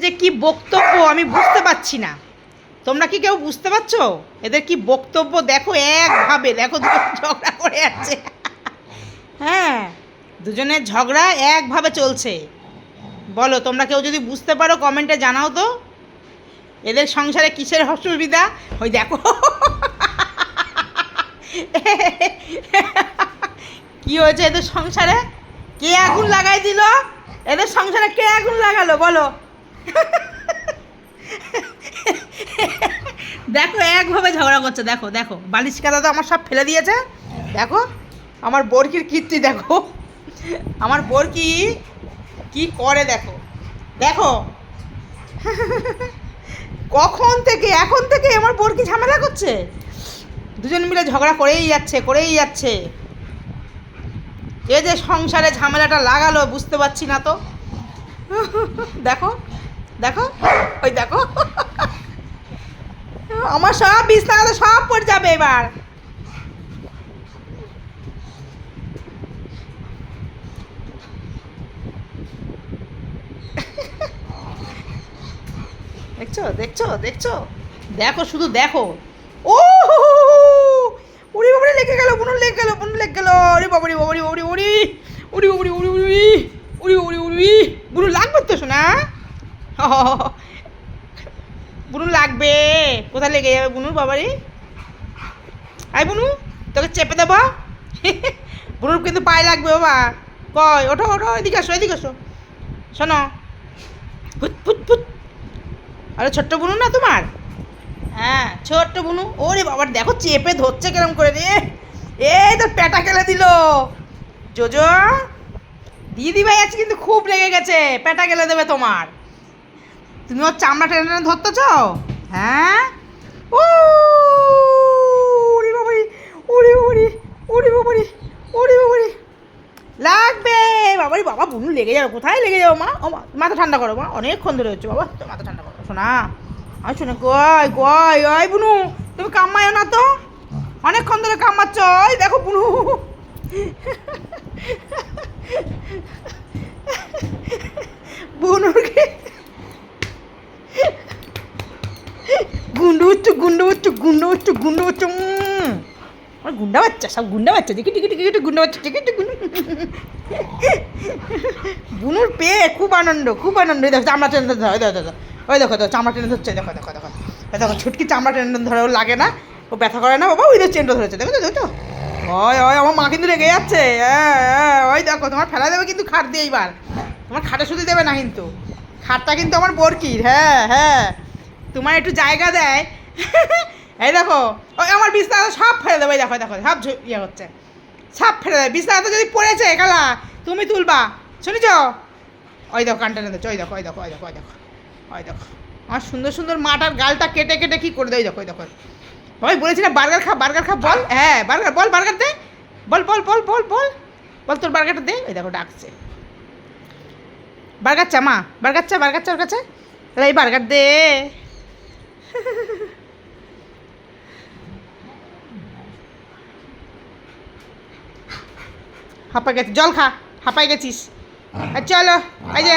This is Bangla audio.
যে কি বক্তব্য আমি বুঝতে পারছি না। তোমরা কি কেউ বুঝতে পারছো এদের কি বক্তব্য? দেখো একভাবে, দেখো দুজন ঝগড়া করে যাচ্ছে। হ্যাঁ, দুজনের ঝগড়া একভাবে চলছে। বলো তোমরা কেউ যদি বুঝতে পারো কমেন্টে জানাও তো, এদের সংসারে কিসের অসুবিধা? ওই দেখো কি হয়েছে এদের সংসারে? কে আগুন লাগাই দিল এদের সংসারে? কে আগুন লাগালো বলো? দেখো একভাবে ঝগড়া করছে। দেখো দেখো, বালিশ কাদা তো আমার সব ফেলে দিয়েছে। দেখো আমার বরকির কীর্তি, দেখো আমার বরকি কি করে, দেখো দেখো। এখন থেকে আমার বরকি ঝামেলা করছে। দুজন মিলে ঝগড়া করেই যাচ্ছে। এ যে সংসারে ঝামেলাটা লাগালো বুঝতে পারছি না তো। দেখো দেখো, ওই দেখো আমার সব বিস্তার সব পড়ে যাবে এবার। দেখছো দেখছো দেখছো, দেখো শুধু দেখো। ও উড়ি বাবারে লেগে গেল, বুনুর লেগে গেল, বুনুর লেগে গেল। ওরে বাবারে বাবারে বাবারে উড়ি উড়ি উড়ি উড়ি উড়ি উড়ি উড়ি উড়ি। বুনুর লাগবে তো শোনা, বুনুর লাগবে। কোথায় লেগে যাবে বুনুর বাবারে? আই বুনু, তোকে চেপে দেবো। বুনুর কিন্তু পায়ে লাগবে বাবা। কয় ওঠো ওঠো, এদিকে আসো এদিকে আসো। শোনো, ফুট ফুট ফুট। আরে ছোট্ট বুনু না তোমার? হ্যাঁ ছোট্ট বুনু। ওরে বাবার দেখো চেপে ধরছে কেরম করে রে। এই তো পেটা কেলে দিল। জোজো দিদি ভাই আছে কিন্তু খুব লেগে গেছে, পেটা গেলে দেবে তোমার। তুমি ওর চামড়া টেনে টেনে ধরতেছ। হ্যাঁ ও উড়ি বাবারি উড়ি বাবারি উড়ি বাবারি উড়ি বাবারি লাগবে বাবারি। বাবা বুনু লেগে যাবে, কোথায় লেগে যাবো মা? ও মা, মাথা ঠান্ডা করো মা, অনেকক্ষণ ধরে হচ্ছে বাবা, তো মাথা ঠান্ডা করো শোনা। আর শোনে কয় কয় ওই বুনু, তুমি কামাইও না তো, অনেকক্ষণ ধরে কামাচ্ছ। ওই দেখো বুনু, বুনুকে গুন্ডু হচ্ছে। আমার গুন্ডা বাচ্চা, সব গুন্ডা বাচ্চা, দেখি টিকি টিকি টিকি গুন্ডা বাচ্চা, টিকি টিকি। বুনুর পেয়ে খুব আনন্দ। ওই দেখো চামড়া টেনে ধরে, ওই দেখো ওই দেখো চামড়া টেনে ধরছে। দেখো দেখো দেখো দেখো ছুটকি চামড়া টেনে ধরে, ও লাগে না, ও ব্যথা করে না বাবা। ওই দেখো চেনটা ধরেছে, দেখো দেখো। ওই ওই আমার মা কিন্তু রেগে যাচ্ছে। হ্যাঁ ওই দেখো তোমার ফেলা দেবে কিন্তু খাট দিয়ে এইবার, তোমার খাটে শুধু দেবে না কিন্তু, খাটটা কিন্তু আমার বরকির। হ্যাঁ হ্যাঁ, তোমার একটু জায়গা দেয়। এই দেখো ওই আমার বিছানা সব ফেলে দেবে। দেখো দেখো সব ইয়ে হচ্ছে, সব ফেলে দেবে। বিছানাতে যদি পড়েছে কালা তুমি তুলবা, শুনেছ? ওই দেখো কানটা নিয়ে দিচ্ছে, ওই দেখো ওই দেখো ওই দেখো ওই দেখো ওই দেখো আমার সুন্দর সুন্দর মাটার গালটা কেটে কেটে কী করে দেয়। ওই দেখো ওই দেখো। ভাই বলেছি না বার্গার খা বল। হ্যাঁ বার্গার বল, বার্গার দে, বল বল বল বল বল বল তোর বার্গারটা দে। ওই দেখো ডাকছে, বার্গার চা মা, বার্গার চা ওর কাছে। তাহলে এই বার্গার দে। হাঁপাই গেছিস, জল খা, হাঁপাই গেছিস। চলো এই যে